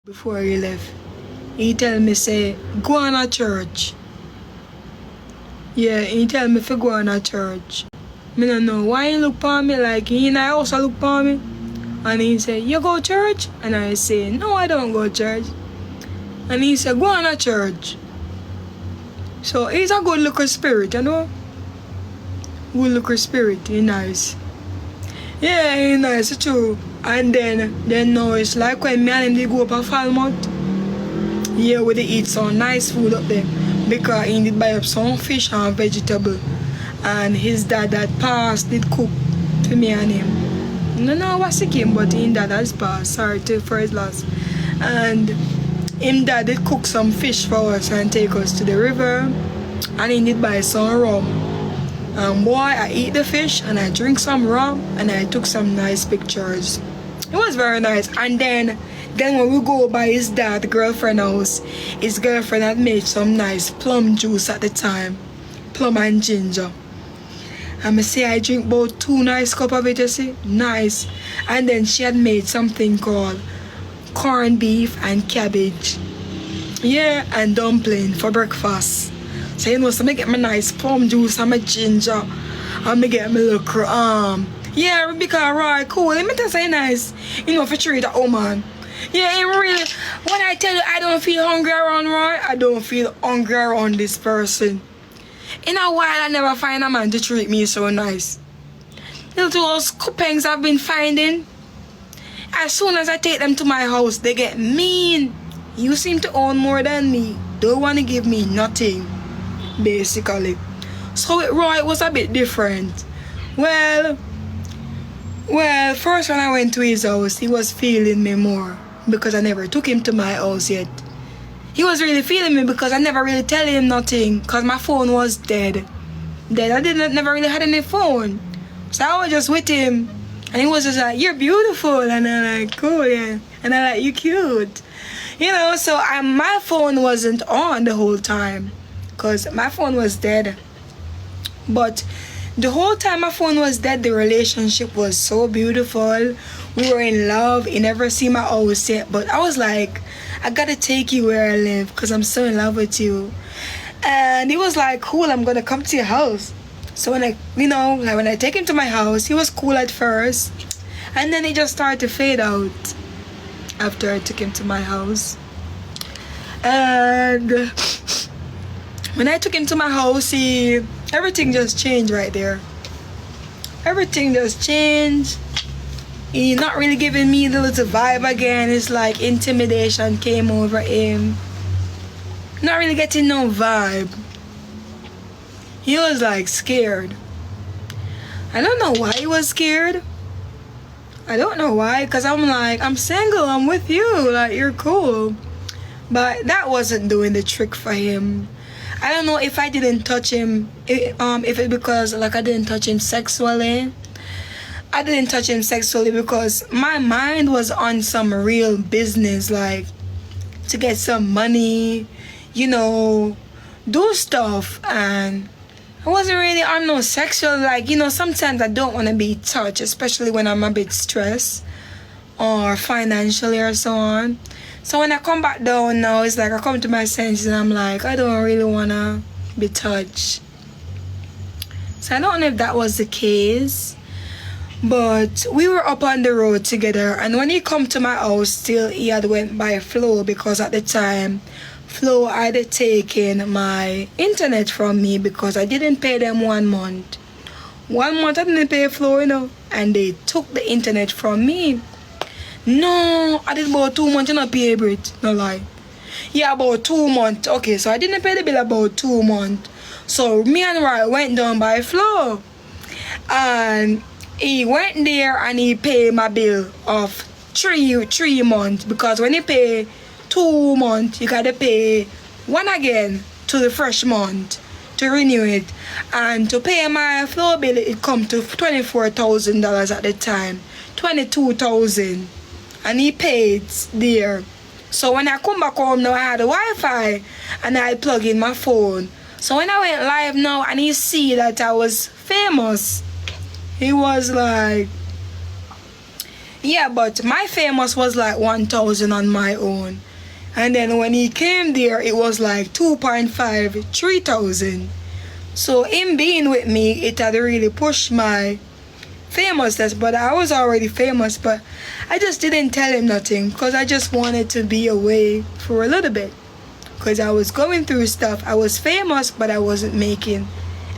Before he left, he tell me say, go on a church. Yeah, he tell me to go on a church. Me don't know why he look for me like he in the house look for me. And he say, you go church? And I say, no, I don't go church. And he said, go on a church. So he's a good looking spirit, you know? Good looking spirit, he nice. Yeah, he nice, it's true. And then now it's like when me and him they go up a Falmouth. Yeah, we dey eat some nice food up there. Because he did buy up some fish and vegetable. And his dad that passed did cook for me and him. No know what's it came, but his dad has passed. Sorry for his loss. And him dad did cook some fish for us and take us to the river. And he did buy some rum. And boy, I eat the fish and I drink some rum and I took some nice pictures. It was very nice. And then when we go by his dad girlfriend house, his girlfriend had made some nice plum juice at the time. Plum and ginger. And I say I drink about 2 nice cups of it, you see? Nice. And then she had made something called corned beef and cabbage. Yeah, and dumpling for breakfast. So you know, so I get my nice plum juice and my ginger. And I get my little yeah, because right, cool. Let me tell you something nice. You know, if you treat a woman. Yeah, it really, when I tell you I don't feel hungry around Roy, I don't feel hungry around this person. In a while, I never find a man to treat me so nice. Little those coupons I've been finding, as soon as I take them to my house, they get mean. You seem to own more than me. Don't want to give me nothing, basically. So with Roy, it was a bit different. Well, first when I went to his house, he was feeling me more because I never took him to my house yet. He was really feeling me because I never really tell him nothing because my phone was dead. I never really had any phone. So I was just with him and he was just like, you're beautiful. And I'm like, cool, yeah. And I'm like, you cute. You know, so my phone wasn't on the whole time because my phone was dead. But the whole time my phone was dead, the relationship was so beautiful. We were in love. He never seen my house yet. But I was like, I gotta take you where I live because I'm so in love with you. And he was like, cool, I'm gonna come to your house. So when I take him to my house, he was cool at first. And then he just started to fade out after I took him to my house. And when I took him to my house, everything just changed right there. Everything just changed. He's not really giving me the little vibe again. It's like intimidation came over him. Not really getting no vibe. He was like scared. I don't know why he was scared. I don't know why, because I'm like, I'm single, I'm with you, like you're cool. But that wasn't doing the trick for him. I don't know if I didn't touch him, if it's because like I didn't touch him sexually. I didn't touch him sexually because my mind was on some real business, like to get some money, you know, do stuff. And I wasn't really on no sexual, like, you know, sometimes I don't want to be touched, especially when I'm a bit stressed or financially or so on. So when I come back down now, it's like I come to my senses and I'm like, I don't really want to be touched. So I don't know if that was the case. But we were up on the road together. And when he come to my house, still he had went by Flo because at the time, Flo had taken my internet from me because I didn't pay them 1 month. 1 month I didn't pay Flo, you know. And they took the internet from me. No, I did about 2 months, you know, pay Brit, no lie. Yeah, about 2 months. Okay, so I didn't pay the bill about 2 months. So me and Roy went down by Flo. And he went there and he paid my bill of 3 months. Because when you pay 2 months, you gotta pay 1 again to the first month to renew it. And to pay my Flo bill, it come to $24,000 at the time. $22,000. And he paid there. So when I come back home now, I had a Wi-Fi and I plug in my phone. So when I went live now and he see that I was famous, he was like, Yeah, but my famous was like 1,000 on my own. And then when he came there, it was like 2.5, 3,000. So him being with me, it had really pushed my famousness. But I was already famous, but I just didn't tell him nothing because I just wanted to be away for a little bit. Because I was going through stuff. I was famous, but I wasn't making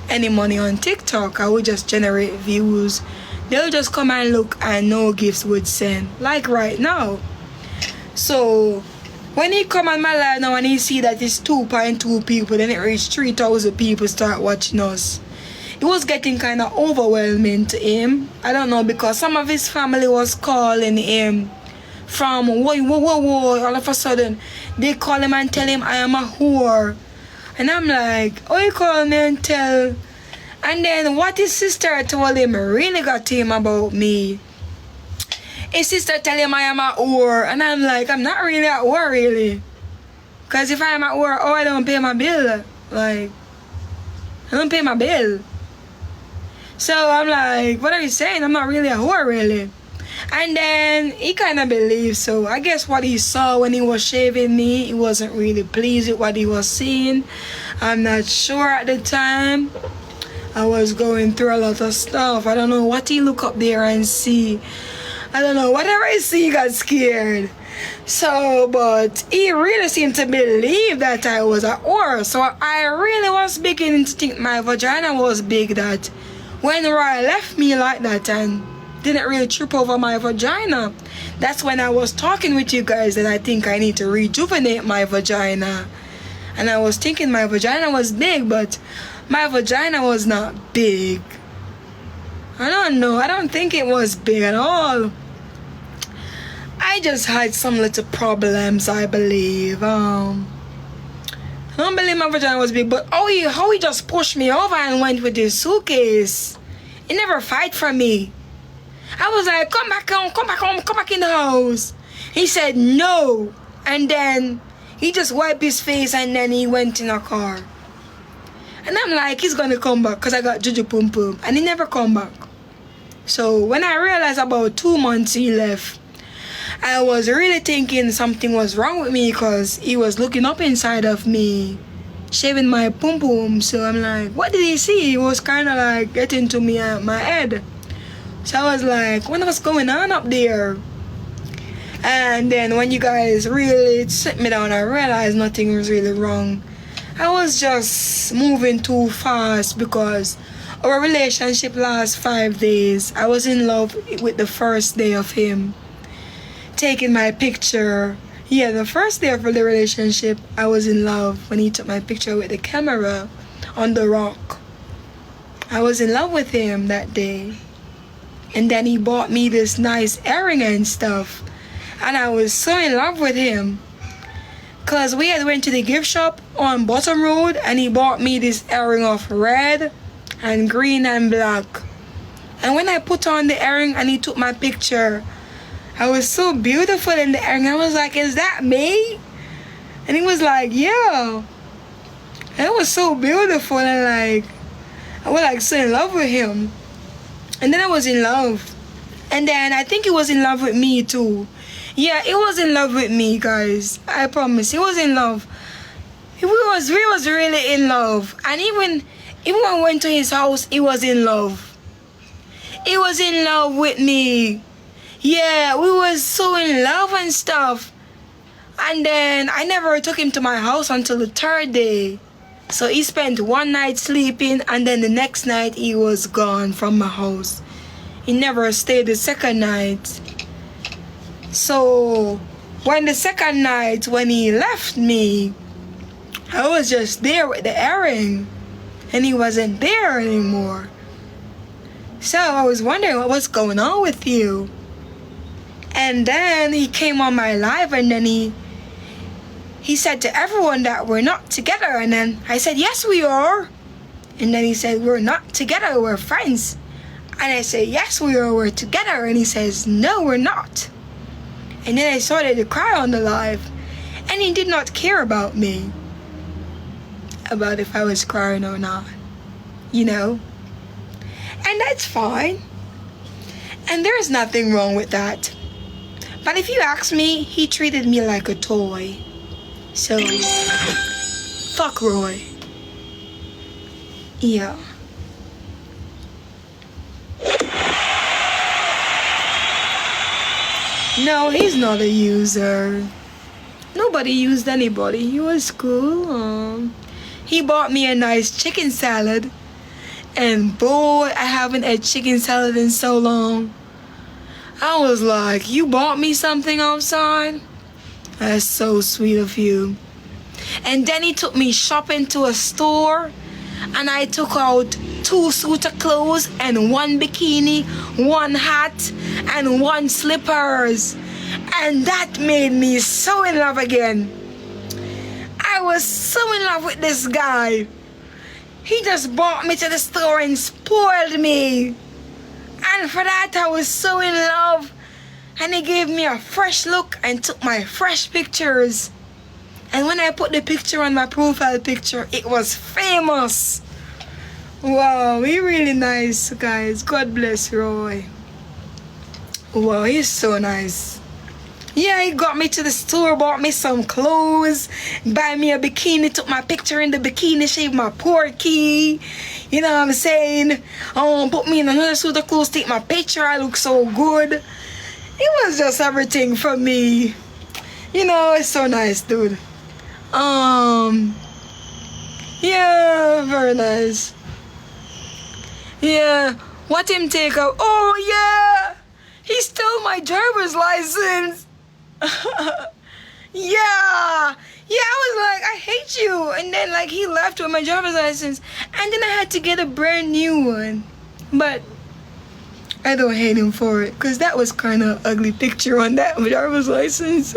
any money on TikTok. I would just generate views. They'll just come and look and no gifts would send. Like right now. So when he come on my live now and he see that it's 2.2 people, then it reached 3,000 people start watching us. It was getting kind of overwhelming to him. I don't know, because some of his family was calling him from whoa, all of a sudden they call him and tell him I am a whore. And I'm like, oh, you call me and tell. And then what his sister told him really got to him about me. His sister tell him I am a whore. And I'm like, I'm not really a whore, really. Because if I am a whore, oh, I don't pay my bill. Like, I don't pay my bill. So I'm like, what are you saying? I'm not really a whore, really. And then he kind of believed. So I guess what he saw when he was shaving me, he wasn't really pleased with what he was seeing. I'm not sure at the time. I was going through a lot of stuff. I don't know what he look up there and see. I don't know. Whatever I see, he got scared. So, but he really seemed to believe that I was a whore. So I really was beginning to think my vagina was big, that when Roy left me like that and didn't really trip over my vagina, that's when I was talking with you guys that I think I need to rejuvenate my vagina. And I was thinking my vagina was big, but my vagina was not big. I don't know. I don't think it was big at all. I just had some little problems, I believe. I don't believe my vagina was big, but how he just pushed me over and went with his suitcase. He never fight for me. I was like, come back home, come back home, come back in the house. He said no. And then he just wiped his face and then he went in a car. And I'm like, he's gonna come back because I got Juju Pum Pum. And he never come back. So when I realized about 2 months he left, I was really thinking something was wrong with me because he was looking up inside of me, shaving my pum pum. So I'm like, what did he see? He was kind of like getting to me at my head. So I was like, what's going on up there? And then when you guys really sit me down, I realized nothing was really wrong. I was just moving too fast because our relationship lasts 5 days. I was in love with the first day of him taking my picture. Yeah, the first day of the relationship, I was in love when he took my picture with the camera on the rock. I was in love with him that day. And then he bought me this nice earring and stuff. And I was so in love with him. Because we had went to the gift shop on Bottom Road and he bought me this earring of red and green and black. And when I put on the earring and he took my picture, I was so beautiful in the earring. I was like, is that me? And he was like, yeah. And it was so beautiful and like, I was like so in love with him. And then I was in love. And then I think he was in love with me too. Yeah, he was in love with me, guys. I promise. He was in love. We was really in love. And even when we went to his house, he was in love. He was in love with me. Yeah, we was so in love and stuff. And then I never took him to my house until the 3rd day. So he spent 1 night sleeping and then the next night he was gone from my house. He never stayed the 2nd night. So when the 2nd night, when he left me, I was just there with the earring and he wasn't there anymore. So I was wondering what was going on with you. And then he came on my live and then he said to everyone that we're not together. And then I said, yes, we are. And then he said, we're not together, we're friends. And I said, yes, we are, we're together. And he says, no, we're not. And then I started to cry on the live. And he did not care about me. About if I was crying or not. You know. And that's fine. And there's nothing wrong with that. But if you ask me, he treated me like a toy. So, fuck Roy. Yeah. No, he's not a user. Nobody used anybody. He was cool. He bought me a nice chicken salad. And boy, I haven't had chicken salad in so long. I was like, you bought me something outside? That's so sweet of you. And then he took me shopping to a store. And I took out 2 suits of clothes and 1 bikini, 1 hat, and 1 slippers. And that made me so in love again. I was so in love with this guy. He just brought me to the store and spoiled me. And for that, I was so in love. And he gave me a fresh look and took my fresh pictures. And when I put the picture on my profile picture, it was famous. Wow, he really nice, guys. God bless Roy. Wow, he's so nice. Yeah, he got me to the store, bought me some clothes, buy me a bikini, took my picture in the bikini, shaved my porky. You know what I'm saying? Put me in another suit of clothes, take my picture. I look so good. It was just everything for me. You know, it's so nice, dude. Yeah, very nice. Yeah, what him take out? Oh yeah, he stole my driver's license. Yeah, I was like, I hate you. And then like he left with my driver's license, and then I had to get a brand new one. But I don't hate him for it, because that was kind of ugly picture on that driver's license.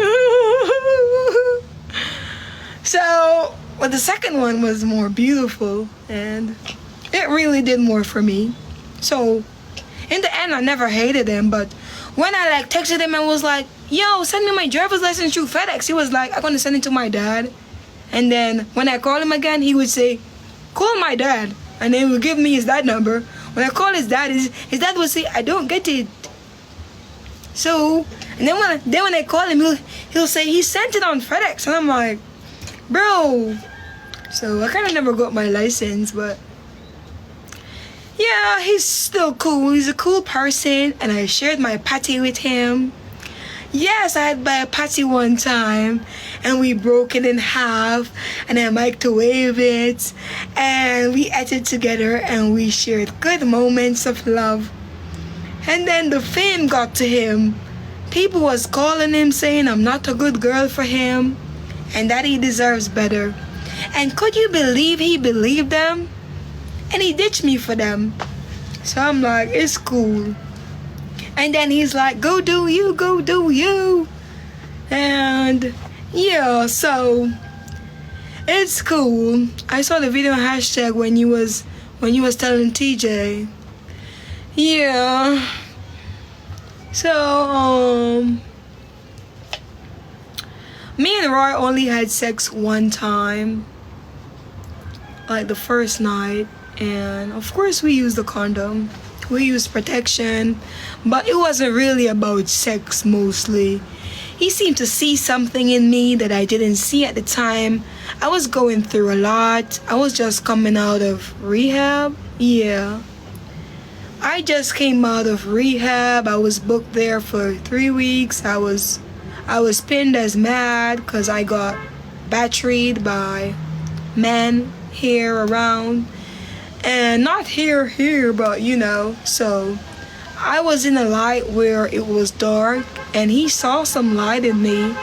So, well, the second one was more beautiful, and it really did more for me. So, in the end, I never hated him, but when I like texted him and was like, yo, send me my driver's license through FedEx, he was like, I'm gonna send it to my dad. And then when I called him again, he would say, call my dad. And then he would give me his dad number. When I call his dad, his dad would say, I don't get it. So, and then when I call him, he'll say he sent it on FedEx. And I'm like, bro. So I kind of never got my license, but yeah, he's still cool. He's a cool person, and I shared my patty with him. Yes, I had buy a patty one time, and we broke it in half, and I microwaved it, and we ate it together, and we shared good moments of love. And then the fame got to him. People was calling him saying I'm not a good girl for him, and that he deserves better. And could you believe he believed them? And he ditched me for them. So I'm like, it's cool. And then he's like, go do you, go do you. And yeah, so it's cool. I saw the video hashtag when you was telling TJ. Yeah. So me and Roy only had sex one time, like the first night. And of course we used a condom, we used protection, but it wasn't really about sex mostly. He seemed to see something in me that I didn't see at the time. I was going through a lot. I was just coming out of rehab. Yeah, I just came out of rehab. I was booked there for 3 weeks. I was pinned as mad because I got batteried by men here around. And not here, but you know. So I was in a light where it was dark, and he saw some light in me,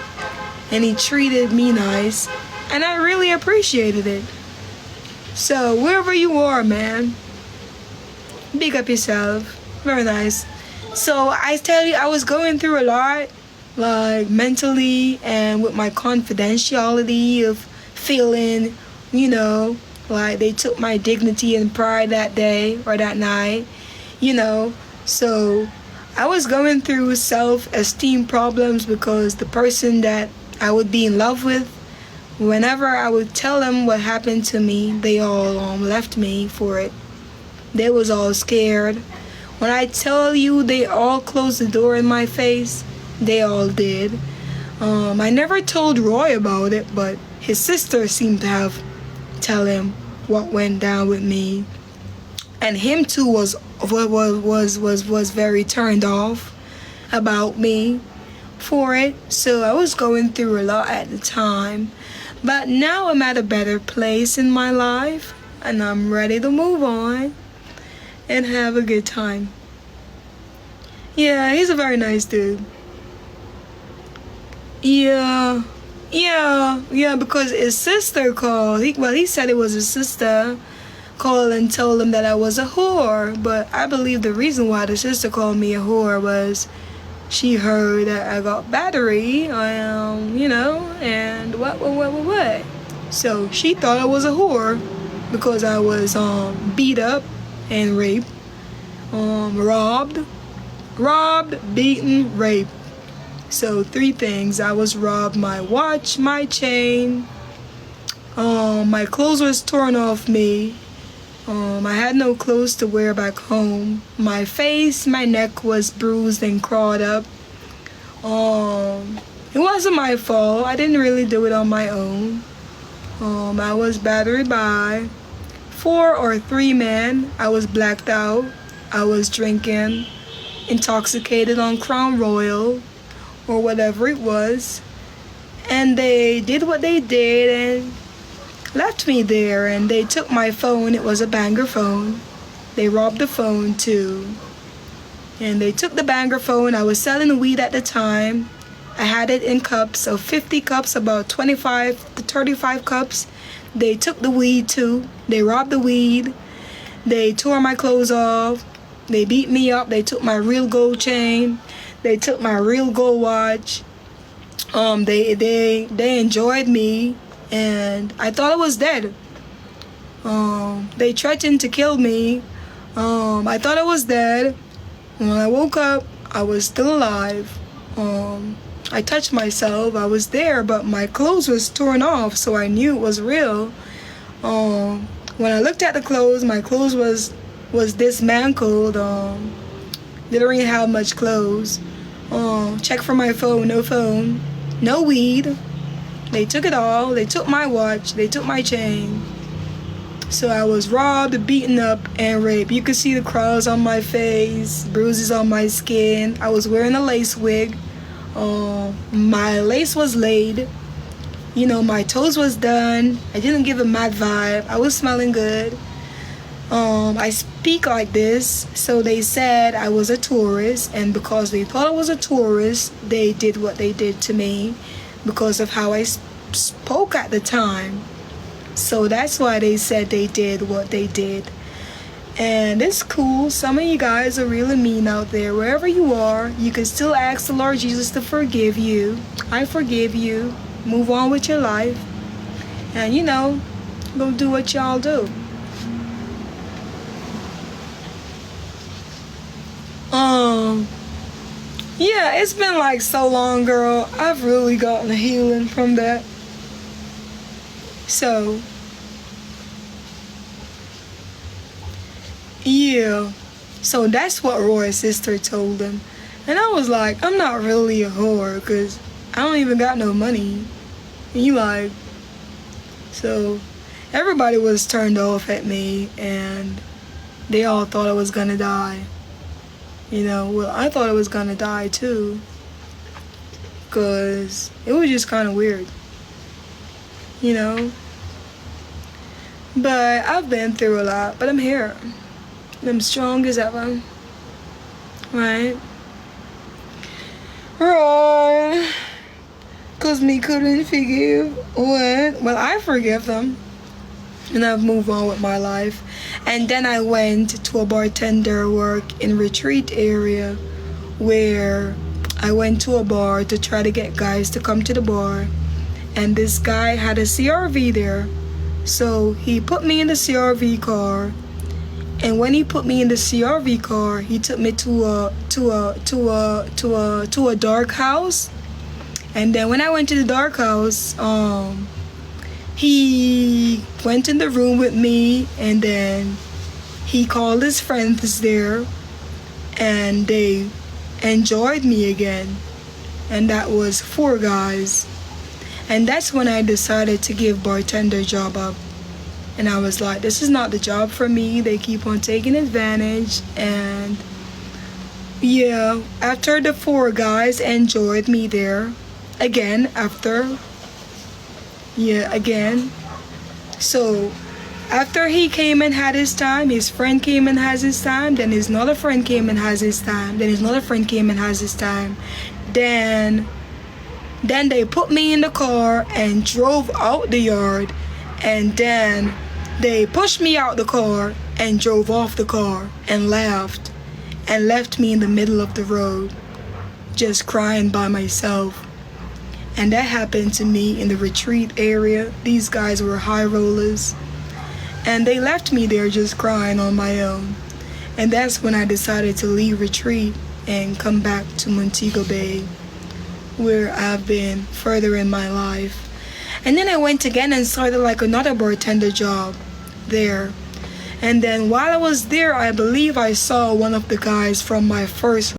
and he treated me nice, and I really appreciated it. So wherever you are, man, big up yourself. Very nice. So I tell you, I was going through a lot, like mentally and with my confidentiality of feeling, you know, like they took my dignity and pride that day or that night, you know. So I was going through self-esteem problems because the person that I would be in love with, whenever I would tell them what happened to me, they all left me for it. They was all scared. When I tell you, they all closed the door in my face. They all did. I never told Roy about it, but his sister seemed to have tell him what went down with me, and him too was very turned off about me for it. So I was going through a lot at the time, but now I'm at a better place in my life, and I'm ready to move on and have a good time. Yeah, he's a very nice dude. Yeah, because his sister called. He said it was his sister called and told him that I was a whore. But I believe the reason why the sister called me a whore was she heard that I got battery, and what. So she thought I was a whore because I was beat up and raped, robbed, beaten, raped. So 3 things. I was robbed: my watch, my chain, my clothes was torn off me. I had no clothes to wear back home. My face, my neck was bruised and crawled up. It wasn't my fault. I didn't really do it on my own. I was battered by 4 or 3 men. I was blacked out. I was drinking, intoxicated on Crown Royal, or whatever it was, and they did what they did and left me there, and they took my phone. It was a banger phone. They robbed the phone too, and they took the banger phone. I was selling weed at the time. I had it in cups of 50 cups, about 25 to 35 cups. They took the weed too. They robbed the weed. They tore my clothes off. They beat me up. They took my real gold chain. They took my real gold watch. They enjoyed me, and I thought I was dead. They threatened to kill me. I thought I was dead. When I woke up, I was still alive. I touched myself. I was there, but my clothes was torn off, so I knew it was real. When I looked at the clothes, my clothes was dismantled. Didn't really have much clothes. Check for my phone, no weed. They took it all. They took my watch. They took my chain. So I was robbed, beaten up, and raped. You could see the crawls on my face, bruises on my skin. I was wearing a lace wig. My lace was laid. My toes was done. I didn't give a mad vibe. I was smelling good. I speak like this, so they said I was a tourist, and because they thought I was a tourist, they did what they did to me because of how I spoke at the time. So that's why they said they did what they did. And it's cool. Some of you guys are really mean out there. Wherever you are, you can still ask the Lord Jesus to forgive you. I forgive you. Move on with your life. And go do what y'all do. Yeah, it's been like so long, girl. I've really gotten a healing from that. So, yeah. So that's what Roy's sister told him. And I was like, I'm not really a whore because I don't even got no money. And you like, so everybody was turned off at me, and they all thought I was gonna die. I thought I was gonna die too, because it was just kind of weird, But I've been through a lot, but I'm here. I'm strong as ever. Right? Right. Because me couldn't forgive what? Well, I forgive them. And I've moved on with my life. And then I went to a bartender work in Retreat area, where I went to a bar to try to get guys to come to the bar. And this guy had a CRV there. So he put me in the CRV car. And when he put me in the CRV car, he took me to a dark house. And then when I went to the dark house, he went in the room with me, and then he called his friends there, and they enjoyed me again. and that was 4 guys. And that's when I decided to give bartender job up. And I was like, this is not the job for me. They keep on taking advantage. And yeah, after the 4 guys enjoyed me there, again, so after he came and had his time, his friend came and has his time, then his another friend came and has his time, then his another friend came and has his time. Then they put me in the car and drove out the yard, and then they pushed me out the car and drove off the car and left me in the middle of the road, just crying by myself. And that happened to me in the retreat area. These guys were high rollers, and they left me there just crying on my own. And that's when I decided to leave retreat and come back to Montego Bay, where I've been further in my life. And then I went again and started like another bartender job there. And then while I was there, I believe I saw one of the guys from my first